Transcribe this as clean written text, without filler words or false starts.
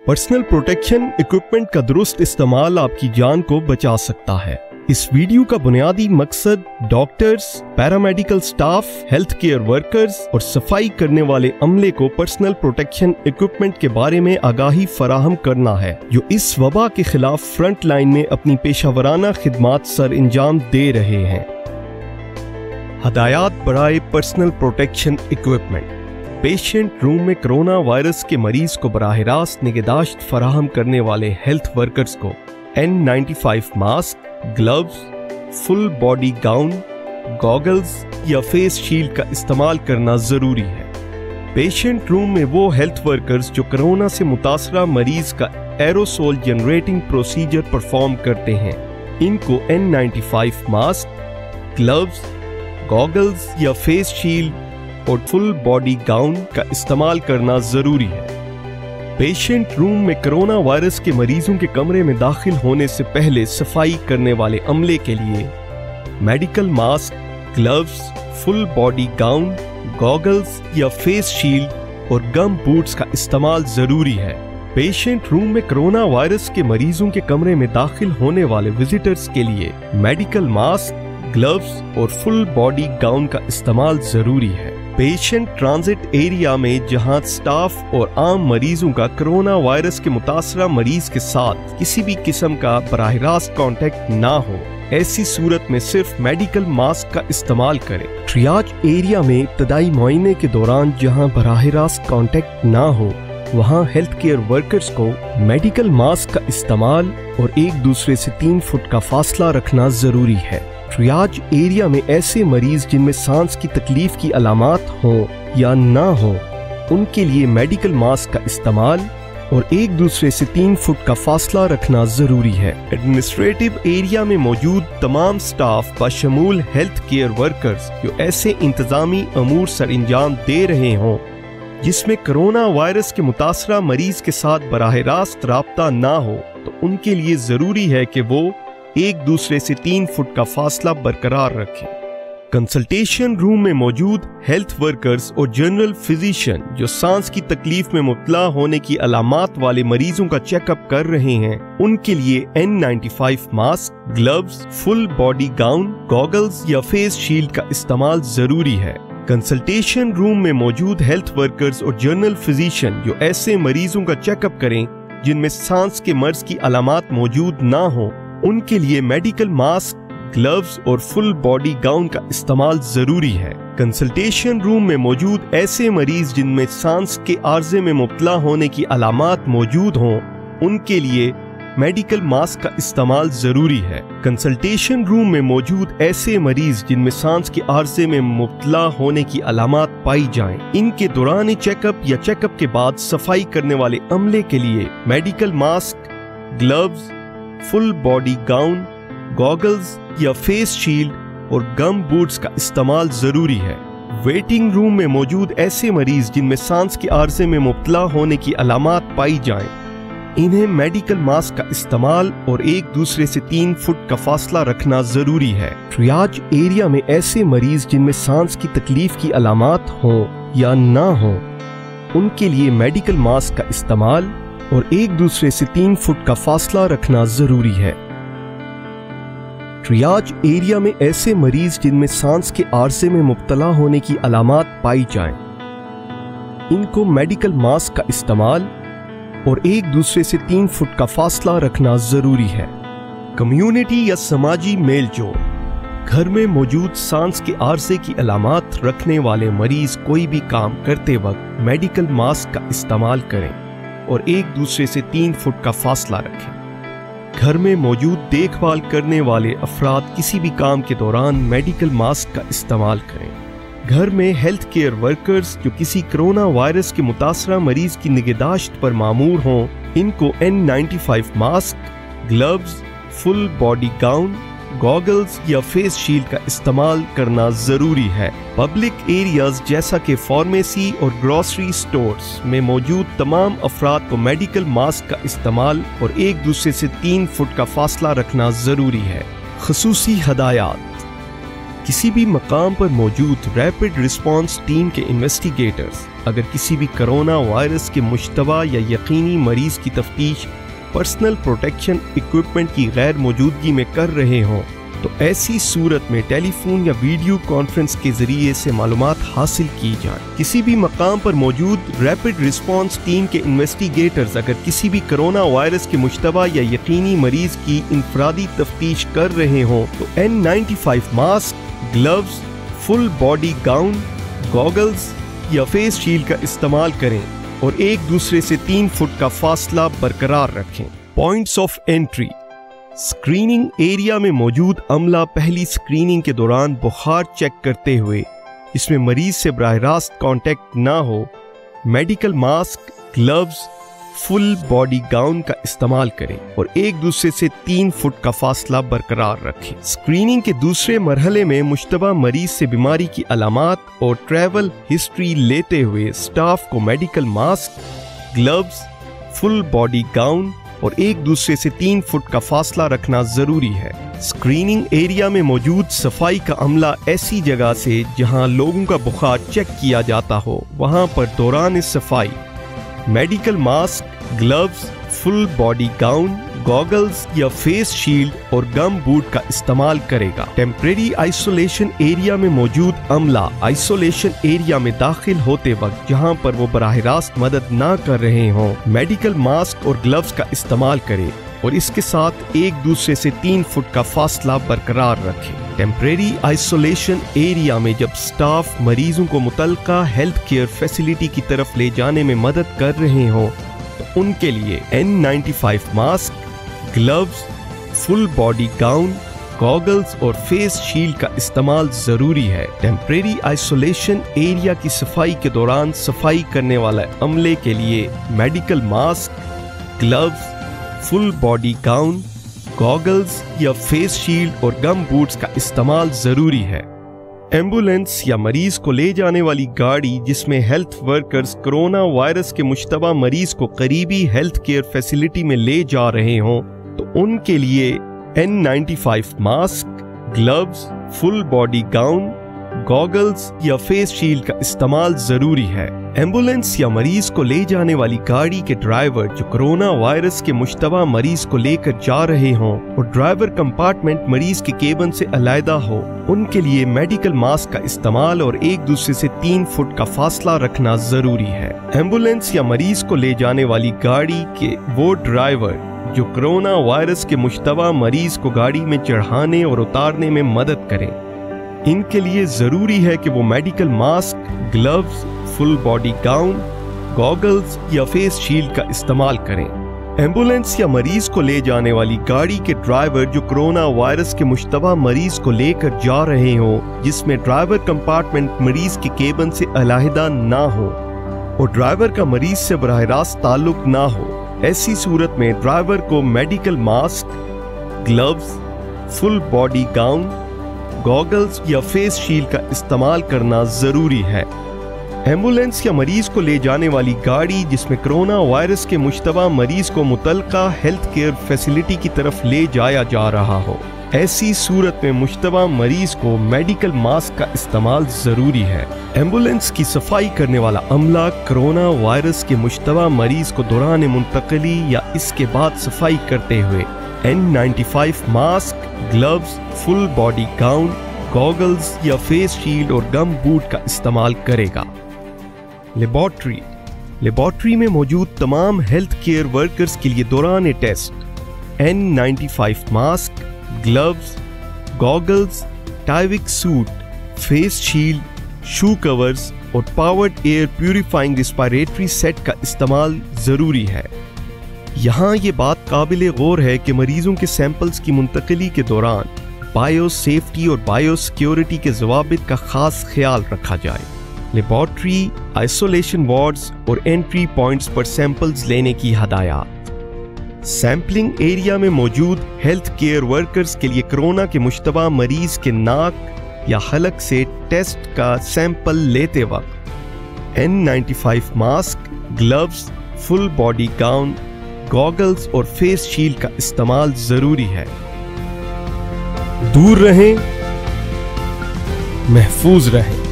Personal protection equipment का दुरुस्त इस्तेमाल आपकी जान को बचा सकता है। इस वीडियो का बुनियादी मकसद doctors, paramedical staff, health care workers और सफाई करने वाले अमले को पर्सनल प्रोटेक्शन इक्विपमेंट के बारे में आगाही फराहम करना है, जो इस वबा के खिलाफ फ्रंट लाइन में अपनी पेशावराना खिदमात सर अंजाम दे रहे हैं। हदायत बराए personal protection equipment. Patient room में कोरोना वायरस के मरीज को बराह रास्त निगहदाश्त फराहम करने वाले हेल्थ वर्कर्स को N95 mask, gloves, full body gown, goggles या फेस शील्ड का इस्तेमाल करना जरूरी है। पेशेंट रूम में वो हेल्थ वर्कर्स जो कोरोना से मुतासरा मरीज का एरोसोल जनरेटिंग प्रोसीजर परफॉर्म करते हैं, इनको N95 मास्क, ग्लव्स, गॉगल्स या फेस शील्ड और फुल बॉडी गाउन का इस्तेमाल करना जरूरी है। पेशेंट रूम में कोरोना वायरस के मरीजों के कमरे में दाखिल होने से पहले सफाई करने वाले अमले के लिए medical mask, gloves, full body gown, goggles या फेस शील्ड और गम बूट्स का इस्तेमाल जरूरी है। पेशेंट रूम में कोरोना वायरस के मरीजों के कमरे में दाखिल होने वाले विजिटर्स के लिए मेडिकल मास्क, ग्लव्स और फुल बॉडी गाउन का इस्तेमाल जरूरी है। पेशेंट ट्रांजिट एरिया में जहां स्टाफ और आम मरीजों का कोरोना वायरस के मुतासरा मरीज के साथ किसी भी किस्म का बराह रास्त कॉन्टेक्ट ना हो, ऐसी सूरत में सिर्फ मेडिकल मास्क का इस्तेमाल करें। ट्रियाज एरिया में इब्तदाई मुआयने के दौरान जहां बराह रास्त कॉन्टेक्ट ना हो, वहां हेल्थ केयर वर्कर्स को मेडिकल मास्क का इस्तेमाल और एक दूसरे से 3 फुट का फासला रखना जरूरी है। ट्रियाज एरिया में ऐसे मरीज जिनमें सांस की तकलीफ की अलामात हो या ना हो, उनके लिए मेडिकल मास्क का इस्तेमाल और एक दूसरे से 3 फुट का फासला रखना जरूरी है। एडमिनिस्ट्रेटिव एरिया में मौजूद तमाम स्टाफ बशमूल हेल्थ केयर वर्कर्स जो ऐसे इंतजामी अमूर सर अंजाम दे रहे हों जिसमें कोरोना वायरस के मुतासरा मरीज के साथ बराह रास्त राब्ता ना हो, तो उनके लिए जरूरी है कि वो एक दूसरे से 3 फुट का फासला बरकरार रखें। कंसल्टेशन रूम में मौजूद हेल्थ वर्कर्स और जनरल फिजिशियन जो सांस की तकलीफ में मुब्तला होने की अलामात वाले मरीजों का चेकअप कर रहे हैं, उनके लिए N95 mask, gloves, full body gown, goggles या फेस शील्ड का इस्तेमाल जरूरी है। कंसल्टेशन रूम में मौजूद हेल्थ वर्कर्स और जनरल फिजिशियन जो ऐसे मरीजों का चेकअप करें जिनमें सांस के मर्ज की अलामात मौजूद ना हो, उनके लिए मेडिकल मास्क, ग्लव्स और फुल बॉडी गाउन का इस्तेमाल जरूरी है। कंसल्टेशन रूम में मौजूद ऐसे मरीज जिनमें सांस के आर्जे में मुब्तला होने की अलामात मौजूद हों, उनके लिए मेडिकल मास्क का इस्तेमाल जरूरी है। कंसल्टेशन रूम में मौजूद ऐसे मरीज जिनमें सांस के आर्जे में मुब्तला होने की अलामात पाई जाएं, इनके दौरान चेकअप या चेकअप के बाद सफाई करने वाले अमले के लिए medical mask, gloves, full body gown, goggles या फेस शील्ड और गम बूट्स का इस्तेमाल जरूरी है। वेटिंग रूम में मौजूद ऐसे मरीज जिनमें सांस के आर्जे में मुब्तला होने की अलामात पाई जाएं, इन्हें मेडिकल मास्क का इस्तेमाल और एक दूसरे से 3 फुट का फासला रखना जरूरी है। ट्रियाज एरिया में ऐसे मरीज जिनमें सांस की तकलीफ की अलामात हो या ना हो, उनके लिए मेडिकल मास्क का इस्तेमाल और एक दूसरे से 3 फुट का फासला रखना जरूरी है। ट्रियाज एरिया में ऐसे मरीज जिनमें सांस के आर्जे में मुब्तला होने की अलामात पाई जाएं, इनको मेडिकल मास्क का इस्तेमाल और एक दूसरे से 3 फुट का फासला रखना जरूरी है। कम्युनिटी या समाजी मेल जोल। घर में मौजूद सांस के आर्जे की अलामात रखने वाले मरीज कोई भी काम करते वक्त मेडिकल मास्क का इस्तेमाल करें और एक दूसरे से 3 फुट का फासला रखें। घर में मौजूद देखभाल करने वाले अफराद किसी भी काम के दौरान मेडिकल मास्क का इस्तेमाल करें। घर में हेल्थ केयर वर्कर्स जो किसी कोरोना वायरस के मुतासरा मरीज की निगहदाश्त पर मामूर हों, इनको N95 mask, gloves, full body gown, goggles या फेस शील्ड का इस्तेमाल करना जरूरी है। पब्लिक एरियाज जैसा कि फार्मेसी और ग्रोसरी स्टोर्स में मौजूद तमाम अफराद को मेडिकल मास्क का इस्तेमाल और एक दूसरे से 3 फुट का फासला रखना जरूरी है। खुसूसी हदायत। किसी भी मकाम पर मौजूद रैपिड रिस्पांस टीम के इन्वेस्टिगेटर्स अगर किसी भी कोरोना वायरस के मुश्तबा या यकीनी मरीज की तफ्तीश पर्सनल प्रोटेक्शन इक्विपमेंट की गैर मौजूदगी में कर रहे हों तो ऐसी सूरत में टेलीफोन या वीडियो कॉन्फ्रेंस के जरिए से मालूमात हासिल की जाए। किसी भी मकाम पर मौजूद रैपिड रिस्पांस टीम के इन्वेस्टिगेटर्स अगर किसी भी कोरोना वायरस के मुश्तबा या यकीनी मरीज की इंफरादी तफ्तीश कर रहे हों तो N95 mask, gloves, full body gown, goggles या फेस शील्ड का इस्तेमाल करें और एक दूसरे से 3 फुट का फासला बरकरार रखें। Points of entry. Screening area में मौजूद अमला पहली स्क्रीनिंग के दौरान बुखार चेक करते हुए इसमें मरीज से बराह रास्त कांटेक्ट ना हो medical mask, gloves, full body gown का इस्तेमाल करें और एक दूसरे से 3 फुट का फासला बरकरार रखें। स्क्रीनिंग के दूसरे मरहले में मुश्तबा मरीज से बीमारी की अलामात और ट्रैवल हिस्ट्री लेते हुए स्टाफ को medical mask, gloves, full body gown और एक दूसरे से 3 फुट का फासला रखना जरूरी है। स्क्रीनिंग एरिया में मौजूद सफाई का अमला ऐसी जगह से जहां लोगों का बुखार चेक किया जाता हो वहां पर दौरान इस सफाई medical mask, gloves, full body gown, goggles या फेस शील्ड और गम बूट का इस्तेमाल करेगा। टेम्परेरी आइसोलेशन एरिया में मौजूद अमला आइसोलेशन एरिया में दाखिल होते वक्त जहां पर वो बराह रास्त मदद ना कर रहे हों मेडिकल मास्क और ग्लव्स का इस्तेमाल करें और इसके साथ एक दूसरे से 3 फुट का फासला बरकरार रखें। टेम्परेरी आइसोलेशन एरिया में जब स्टाफ मरीजों को मुतल्लिका हेल्थ केयर फैसिलिटी की तरफ ले जाने में मदद कर रहे हों तो उनके लिए N95 mask, gloves, full body gown, goggles और फेस शील्ड का इस्तेमाल जरूरी है। टेम्परेरी आइसोलेशन एरिया की सफाई के दौरान सफाई करने वाले अमले के लिए medical mask, gloves, full body gown, goggles या फेस शील्ड और गम बूट्स का इस्तेमाल जरूरी है। एम्बुलेंस या मरीज को ले जाने वाली गाड़ी जिसमें हेल्थ वर्कर्स कोरोना वायरस के मुश्तबा मरीज को करीबी हेल्थ केयर फैसिलिटी में ले जा रहे हों तो उनके लिए N95 mask, gloves, full body gown, goggles या फेस शील्ड का इस्तेमाल जरूरी है। एम्बुलेंस या मरीज को ले जाने वाली गाड़ी के ड्राइवर जो कोरोना वायरस के मुश्तबा मरीज को लेकर जा रहे हों और ड्राइवर कंपार्टमेंट मरीज के केबिन से अलहदा हो उनके लिए मेडिकल मास्क का इस्तेमाल और एक दूसरे से 3 फुट का फासला रखना जरूरी है। एम्बुलेंस या मरीज को ले जाने वाली गाड़ी के वो ड्राइवर जो कोरोना वायरस के मुश्तबा मरीज को गाड़ी में चढ़ाने और उतारने में मदद करें इनके लिए जरूरी है कि वो medical mask, gloves, full body gown, goggles या फेस शील्ड का इस्तेमाल करें। एम्बुलेंस या मरीज को ले जाने वाली गाड़ी के ड्राइवर जो कोरोना वायरस के मुश्तबा मरीज को लेकर जा रहे हों जिसमें ड्राइवर कंपार्टमेंट मरीज के केबिन से अलहदा ना हो और ड्राइवर का मरीज से बराह रास्त ताल्लुक ना हो ऐसी सूरत में ड्राइवर को medical mask, gloves, full body gown, goggles या फेस शील्ड का इस्तेमाल करना जरूरी है। एम्बुलेंस या मरीज को ले जाने वाली गाड़ी जिसमें कोरोना वायरस के मुश्तबा मरीज को मुतल्लिका हेल्थ केयर फैसिलिटी की तरफ ले जाया जा रहा हो ऐसी सूरत में मुश्तबा मरीज को मेडिकल मास्क का इस्तेमाल जरूरी है। एम्बुलेंस की सफाई करने वाला अमला कोरोना वायरस के मुश्तबा मरीज को दौरान मुंतकली या इसके बाद सफाई करते हुए N95 mask, gloves, full body gown, goggles या फेस शील्ड और गम बूट का इस्तेमाल करेगा। लेबॉर्ट्री में मौजूद तमाम हेल्थ केयर वर्कर्स के लिए दौरान test N95 mask, gloves, goggles, Tyvek suit, face shield, shoe covers और powered air purifying respiratory set का इस्तेमाल जरूरी है। यहाँ ये बात काबिल गौर है कि मरीजों के सैंपल्स की मुंतकली के दौरान बायो सेफ्टी और बायो सिक्योरिटी के ज़वाबित का खास ख्याल रखा जाए। लेबॉर्ट्री, आइसोलेशन वार्ड्स और एंट्री पॉइंट्स पर सैंपल्स लेने की हदायत। सैंपलिंग एरिया में मौजूद हेल्थ केयर वर्कर्स के लिए कोरोना के मुश्तबा मरीज के नाक या हलक से टेस्ट का सैंपल लेते वक्त N95 mask, gloves, full body gown, goggles और फेस शील्ड का इस्तेमाल जरूरी है। दूर रहें, محفوظ رہیں۔